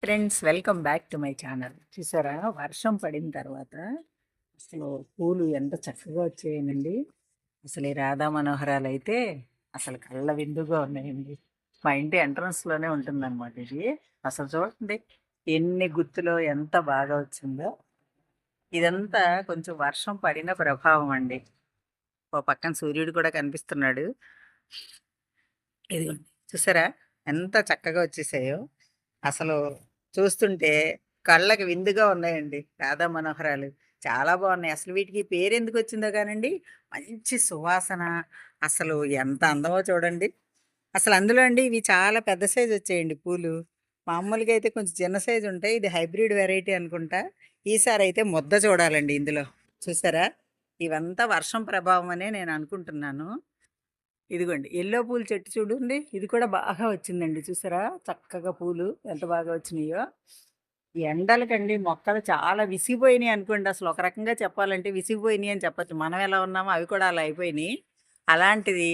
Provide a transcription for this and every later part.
Friends, welcome back to my channel. చూసారా, వర్షం పడిన తర్వాత అసలు పూలు ఎంత చక్కగా వచ్చాయనండి. అసలు ఈ రాధా మనోహరాలు అయితే అసలు కళ్ళ విందుగా ఉన్నాయండి. మా ఇంటి ఎంట్రన్స్లోనే ఉంటుందన్నమాట ఇది. అసలు చూడండి ఎన్ని గుత్తులో ఎంత బాగా వచ్చిందో. ఇదంతా కొంచెం వర్షం పడిన ప్రభావం అండి. ఓ పక్కన సూర్యుడు కూడా కనిపిస్తున్నాడు. ఇదిగోండి, చూసారా ఎంత చక్కగా వచ్చేసాయో. అసలు చూస్తుంటే కళ్ళకి విందుగా ఉన్నాయండి రాధా మనోహరాలు. చాలా బాగున్నాయి. అసలు వీటికి పేరు ఎందుకు వచ్చిందో కానండి, మంచి సువాసన. అసలు ఎంత అందమో చూడండి. అసలు అందులో అండి ఇవి చాలా పెద్ద సైజు వచ్చాయండి పూలు. మామూలుగా అయితే కొంచెం చిన్న సైజు ఉంటాయి. ఇది హైబ్రిడ్ వెరైటీ అనుకుంటా. ఈసారి అయితే ముద్ద చూడాలండి ఇందులో. చూసారా, ఇవంతా వర్షం ప్రభావం అనే నేను అనుకుంటున్నాను. ఇదిగోండి ఎల్లో పూలు చెట్టు చూడండి, ఇది కూడా బాగా వచ్చిందండి. చూసారా చక్కగా పూలు ఎంత బాగా వచ్చినాయో. ఈ ఎండలకండి మొక్కలు చాలా విసిగిపోయినాయి అనుకోండి. అసలు ఒక రకంగా చెప్పాలంటే విసిగిపోయినాయి అని చెప్పచ్చు. మనం ఎలా ఉన్నామో అవి కూడా అలా అయిపోయినాయి. అలాంటిది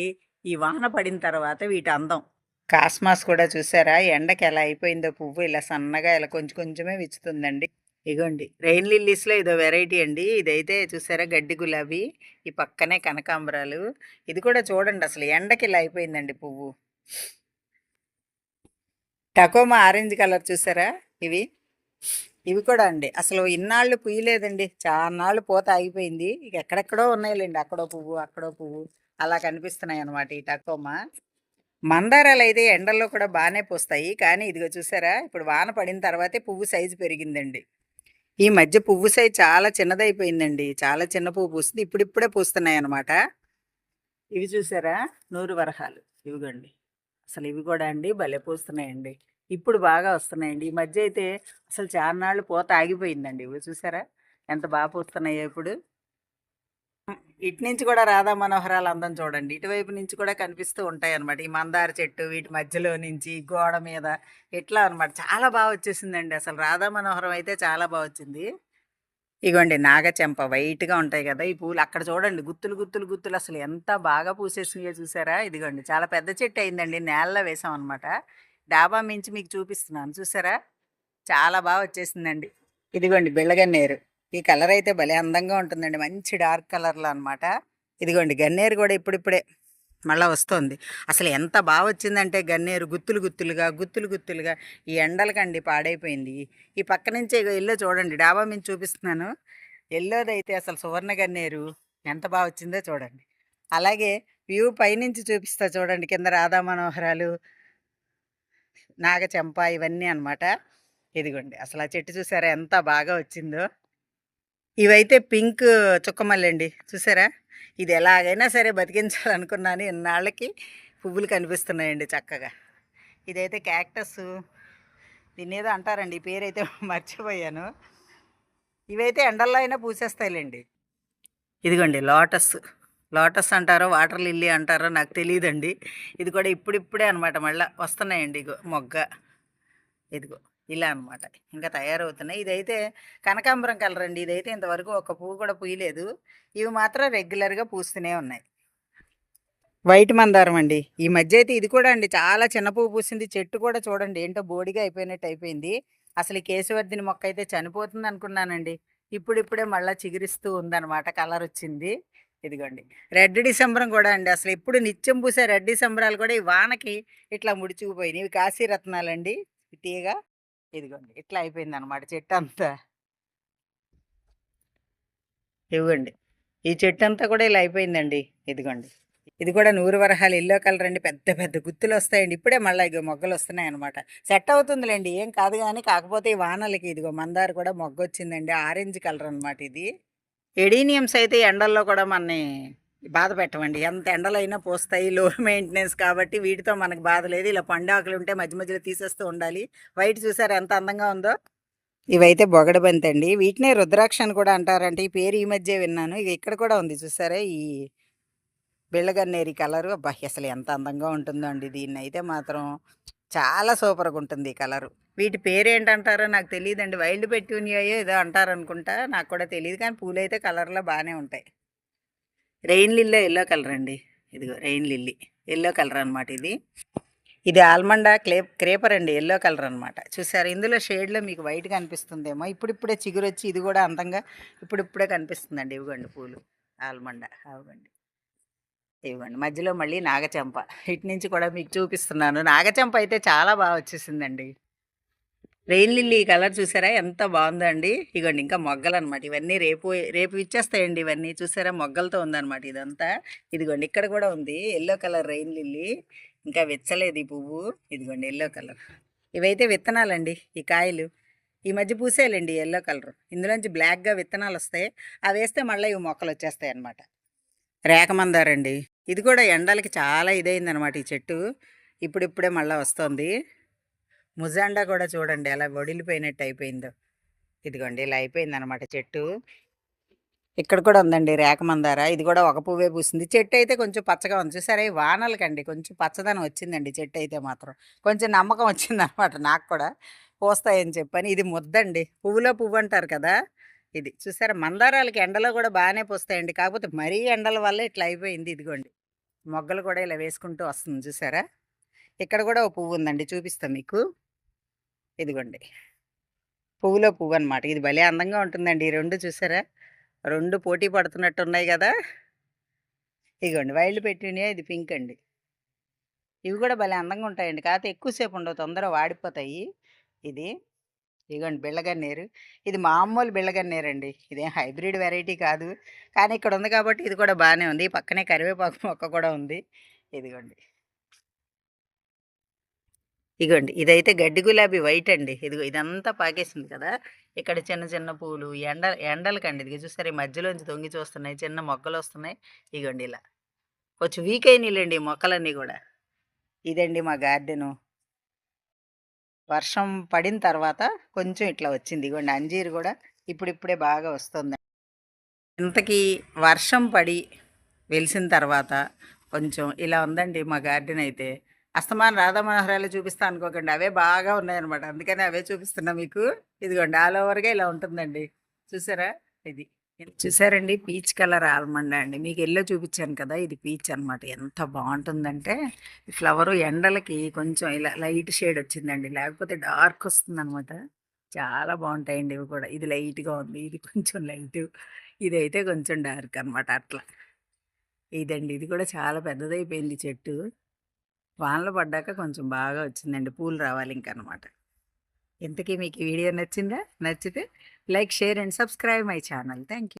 ఈ వాన పడిన తర్వాత వీటి అందం. కాస్మాస్ కూడా చూసారా ఎండకి ఎలా అయిపోయిందో. పువ్వు ఇలా సన్నగా ఇలా కొంచెం కొంచెమే విచ్చుతుందండి. ఇగోండి రెయిన్ లిల్లీస్లో ఇదో వెరైటీ అండి. ఇదైతే చూసారా గడ్డి గులాబీ, ఈ పక్కనే కనకాంబరాలు. ఇది కూడా చూడండి అసలు ఎండకి ఇలా అయిపోయిందండి పువ్వు. టకోమా ఆరెంజ్ కలర్ చూసారా, ఇవి ఇవి కూడా అండి అసలు ఇన్నాళ్ళు పుయ్యలేదండి. చాలా నాళ్ళు పూత ఆగిపోయింది. ఇక ఎక్కడెక్కడో ఉన్నాయిలేండి, అక్కడో పువ్వు అక్కడో పువ్వు అలా కనిపిస్తున్నాయి అనమాట ఈ టకోమా. మందారాలు అయితే ఎండల్లో కూడా బాగానే పూస్తాయి, కానీ ఇదిగో చూసారా ఇప్పుడు వాన పడిన తర్వాతే పువ్వు సైజు పెరిగిందండి. ఈ మధ్య పువ్వు సైజు చాలా చిన్నదైపోయిందండి. చాలా చిన్న పువ్వు పూస్తుంది, ఇప్పుడిప్పుడే పూస్తున్నాయి అనమాట. ఇవి చూసారా నూరు వరహాలు, ఇవిగోండి. అసలు ఇవి కూడా అండి భలే పూస్తున్నాయండి. ఇప్పుడు బాగా వస్తున్నాయండి. ఈ మధ్య అయితే అసలు చాన్నాళ్ళు పూత ఆగిపోయిందండి. ఇవి చూసారా ఎంత బాగా పూస్తున్నాయో ఇప్పుడు. ఇటు నుంచి కూడా రాధా మనోహరాలు అందం చూడండి. ఇటువైపు నుంచి కూడా కనిపిస్తూ ఉంటాయి అనమాట. ఈ మందార చెట్టు వీటి మధ్యలో నుంచి గోడ మీద ఇట్లా అనమాట. చాలా బాగా వచ్చేసిందండి. అసలు రాధా మనోహరం అయితే చాలా బాగా వచ్చింది. ఇగోండి నాగచెంప వైట్గా ఉంటాయి కదా ఈ పూలు. అక్కడ చూడండి గుత్తులు గుత్తులు గుత్తులు అసలు ఎంత బాగా పూసేసినాయో చూసారా. ఇదిగోండి చాలా పెద్ద చెట్టు అయిందండి, నేలలో వేసాం అనమాట. డాబా మించి మీకు చూపిస్తున్నాను చూసారా, చాలా బాగా వచ్చేసిందండి. ఇదిగోండి బిళ్ళగన్నేరు. ఈ కలర్ అయితే భలే అందంగా ఉంటుందండి, మంచి డార్క్ కలర్లో అనమాట. ఇదిగోండి గన్నేరు కూడా ఇప్పుడిప్పుడే మళ్ళీ వస్తుంది. అసలు ఎంత బాగా వచ్చిందంటే గన్నేరు గుత్తులు గుత్తులుగా గుత్తులు గుత్తులుగా. ఈ ఎండలకండి పాడైపోయింది. ఈ పక్క నుంచే ఎల్లో చూడండి, డాబా మీద చూపిస్తున్నాను. ఎల్లోదైతే అసలు సువర్ణ గన్నేరు ఎంత బాగా వచ్చిందో చూడండి. అలాగే వ్యూ పైనుంచి చూపిస్తా చూడండి, కింద రాధా మనోహరాలు, నాగచెంప ఇవన్నీ అనమాట. ఇదిగోండి అసలు ఆ చెట్టు చూసారా ఎంత బాగా వచ్చిందో. ఇవైతే పింక్ చుక్కమల్లండి చూసారా. ఇది ఎలాగైనా సరే బతికించాలనుకున్నాను, ఇన్నాళ్ళకి పువ్వులు కనిపిస్తున్నాయండి చక్కగా. ఇదైతే క్యాక్టస్, దీన్ని ఏదో అంటారండి, ఈ పేరైతే మర్చిపోయాను. ఇవైతే ఎండల్లో అయినా పూసేస్తాయిలేండి. ఇదిగోండి లోటస్, లోటస్ అంటారో వాటర్ లిల్లీ అంటారో నాకు తెలియదండి. ఇది కూడా ఇప్పుడిప్పుడే అనమాట మళ్ళీ వస్తున్నాయండి. ఇగో మొగ్గ ఇదిగో ఇలా అనమాట, ఇంకా తయారవుతున్నాయి. ఇదైతే కనకాంబరం కలర్ అండి. ఇదైతే ఇంతవరకు ఒక పువ్వు కూడా పూయలేదు. ఇవి మాత్రం రెగ్యులర్గా పూస్తూనే ఉన్నాయి. వైట్ మందారం అండి. ఈ మధ్య అయితే ఇది కూడా అండి చాలా చిన్న పువ్వు పూసింది. చెట్టు కూడా చూడండి ఏంటో బోడిగా అయిపోయినట్టు అయిపోయింది. అసలు ఈ కేశవర్ధిని మొక్క అయితే చనిపోతుంది అనుకున్నానండి. ఇప్పుడిప్పుడే మళ్ళీ చిగురిస్తూ ఉందన్నమాట, కలర్ వచ్చింది. ఇదిగోండి రెడ్ డిసెంబరం కూడా అండి. అసలు ఎప్పుడు నిత్యం పూసే రెడ్ డిసెంబరాలు కూడా ఈ వానకి ఇట్లా ముడుచుకుపోయినాయి. ఇవి కాశీ రత్నాలండి, తీగ. ఇదిగోండి ఇట్లా అయిపోయింది అనమాట చెట్టు అంతా. ఇవ్వండి ఈ చెట్టు అంతా కూడా ఇలా అయిపోయిందండి. ఇదిగోండి ఇది కూడా నూరు వరహాలు ఎల్లో కలర్ అండి. పెద్ద పెద్ద గుత్తులు వస్తాయండి. ఇప్పుడే మళ్ళీ ఇగో మొగ్గలు వస్తున్నాయి అనమాట. సెట్ అవుతుందిలేండి, ఏం కాదు. కానీ కాకపోతే ఈ వానలకి ఇదిగో మందారు కూడా మొగ్గ వచ్చిందండి. ఆరెంజ్ కలర్ అనమాట ఇది. ఎడీనియమ్స్ అయితే ఎండల్లో కూడా మనని బాధ పెట్టవండి. ఎంత ఎండలైనా పోస్తాయి, లో మెయింటెనెన్స్ కాబట్టి వీటితో మనకు బాధ లేదు. ఇలా పండాకులు ఉంటే మధ్య మధ్యలో తీసేస్తూ ఉండాలి. వైట్ చూసారు ఎంత అందంగా ఉందో. ఇవైతే బొగడబంతి అండి. వీటినే రుద్రాక్ష అని కూడా అంటారంటే, ఈ పేరు ఈ మధ్య విన్నాను. ఇది ఇక్కడ కూడా ఉంది చూసారా, ఈ బిళ్ళగన్నేరి కలరు. అబ్బా అసలు ఎంత అందంగా ఉంటుందో అండి. దీన్ని అయితే మాత్రం చాలా సూపర్గా ఉంటుంది ఈ కలరు. వీటి పేరు ఏంటంటారో నాకు తెలియదండి. వైల్డ్ పెట్యూనియాయో ఏదో అంటారనుకుంటా, నాకు కూడా తెలియదు. కానీ పూలు అయితే కలర్లో బాగానే ఉంటాయి. రెయిన్ లిల్లీ ఎల్లో కలర్ అండి. ఇదిగో రెయిన్ లిల్లీ ఎల్లో కలర్ అనమాట ఇది. ఇది ఆల్మండా క్రేపర్ అండి, ఎల్లో కలర్ అనమాట. చూసారు, ఇందులో షేడ్లో మీకు వైట్గా అనిపిస్తుందేమో. ఇప్పుడిప్పుడే చిగురొచ్చి ఇది కూడా అందంగా ఇప్పుడిప్పుడే కనిపిస్తుందండి. ఇవ్వండి పూలు ఆల్మండా, ఇవ్వండి. ఇవ్వండి మధ్యలో మళ్ళీ నాగచంప. ఇటు నుంచి కూడా మీకు చూపిస్తున్నాను. నాగచంప అయితే చాలా బాగా వచ్చేసిందండి. రెయిన్ లిల్లీ కలర్ చూసారా ఎంత బాగుందో అండి. ఇగోండి ఇంకా మొగ్గలు అనమాట. ఇవన్నీ రేపు రేపు ఇచ్చేస్తాయండి. ఇవన్నీ చూసారా, మొగ్గలతో ఉందన్నమాట ఇదంతా. ఇదిగోండి ఇక్కడ కూడా ఉంది ఎల్లో కలర్ రెయిన్ లిల్లీ. ఇంకా విచ్చలేదు ఈ పువ్వు. ఇదిగోండి ఎల్లో కలర్. ఇవైతే విత్తనాలండి, ఈ కాయలు ఈ మధ్య పూసేయాలండి ఎల్లో కలర్. ఇందులోంచి బ్లాక్గా విత్తనాలు వస్తాయి. అవి వేస్తే మళ్ళీ ఇవి మొక్కలు వచ్చేస్తాయి అన్నమాట. రేఖమందారండి. ఇది కూడా ఎండలకి చాలా ఇదైందనమాట ఈ చెట్టు. ఇప్పుడిప్పుడే మళ్ళీ వస్తుంది. ముజాండా కూడా చూడండి ఎలా వడిలిపోయినట్టు అయిపోయిందో. ఇదిగోండి ఇలా అయిపోయిందనమాట చెట్టు. ఇక్కడ కూడా ఉందండి రేఖమందార. ఇది కూడా ఒక పువ్వే పూసింది. చెట్టు అయితే కొంచెం పచ్చగా ఉంది. సరే వానలకండి కొంచెం పచ్చదనం వచ్చిందండి చెట్టు అయితే మాత్రం. కొంచెం నమ్మకం వచ్చిందనమాట నాకు కూడా పోస్తాయని చెప్పని. ఇది ముద్దండి, పువ్వులో పువ్వు అంటారు కదా. ఇది చూసారా, మందారాలకి ఎండలో కూడా బాగానే పోస్తాయండి. కాకపోతే మరీ ఎండల వల్ల ఇట్లా అయిపోయింది. ఇదిగోండి మొగ్గలు కూడా ఇలా వేసుకుంటూ వస్తుంది చూసారా. ఇక్కడ కూడా ఒక పువ్వు ఉందండి, చూపిస్తాం మీకు. ఇదిగోండి పువ్వులో పువ్వు అనమాట. ఇది భలే అందంగా ఉంటుందండి. ఈ రెండు చూసారా, రెండు పోటీ పడుతున్నట్టు ఉన్నాయి కదా. ఇదిగోండి వైల్డ్ పెట్టినాయి, ఇది పింక్ అండి. ఇవి కూడా భలే అందంగా ఉంటాయండి. కాకపోతే ఎక్కువసేపు ఉండవు, తొందరగా వాడిపోతాయి. ఇది ఇదిగోండి బిళ్ళగన్నేరు. ఇది మామూలు బిళ్ళగన్నేరండి, ఇదేం హైబ్రిడ్ వెరైటీ కాదు. కానీ ఇక్కడ ఉంది కాబట్టి ఇది కూడా బాగానే ఉంది. పక్కనే కరివేపాకు మొక్క కూడా ఉంది. ఇదిగోండి ఇగోండి ఇదైతే గడ్డి గులాబీ వైట్ అండి. ఇదిగో ఇదంతా పాకేసింది కదా. ఇక్కడ చిన్న చిన్న పూలు ఎండలకండి. ఇది చూసారు, ఈ మధ్యలోంచి తొంగి చూస్తున్నాయి, చిన్న మొక్కలు వస్తున్నాయి. ఇగోండి ఇలా కొంచెం వీక్ అయినాయిలేండి ఈ మొక్కలన్నీ కూడా. ఇదండి మా గార్డెను. వర్షం పడిన తర్వాత కొంచెం ఇట్లా వచ్చింది. ఇగోండి అంజీరు కూడా ఇప్పుడిప్పుడే బాగా వస్తుంది. ఇంతకీ వర్షం పడి వెలిసిన తర్వాత కొంచెం ఇలా ఉందండి మా గార్డెన్ అయితే. అస్తమాన్ రాధా మనోహరాలు చూపిస్తా అనుకోకండి, అవే బాగా ఉన్నాయన్నమాట. అందుకని అవే చూపిస్తున్నా మీకు. ఇదిగోండి ఆల్ ఓవర్గా ఇలా ఉంటుందండి. చూసారా, ఇది చూసారండి పీచ్ కలర్ ఆల్మండా అండి. మీకు ఎల్లో చూపించాను కదా, ఇది పీచ్ అనమాట. ఎంత బాగుంటుందంటే ఈ ఫ్లవరు ఎండలకి కొంచెం ఇలా లైట్ షేడ్ వచ్చిందండి, లేకపోతే డార్క్ వస్తుంది అనమాట. చాలా బాగుంటాయండి ఇవి కూడా. ఇది లైట్గా ఉంది, ఇది కొంచెం లైట్, ఇదైతే కొంచెం డార్క్ అనమాట అట్లా. ఇదండి ఇది కూడా చాలా పెద్దదైపోయింది చెట్టు. వానలు పడ్డాక కొంచెం బాగా వచ్చిందండి, పూలు రావాలి ఇంకనమాట. ఇంతకీ మీకు ఈ వీడియో నచ్చిందా? నచ్చితే like, share and subscribe my channel. Thank you.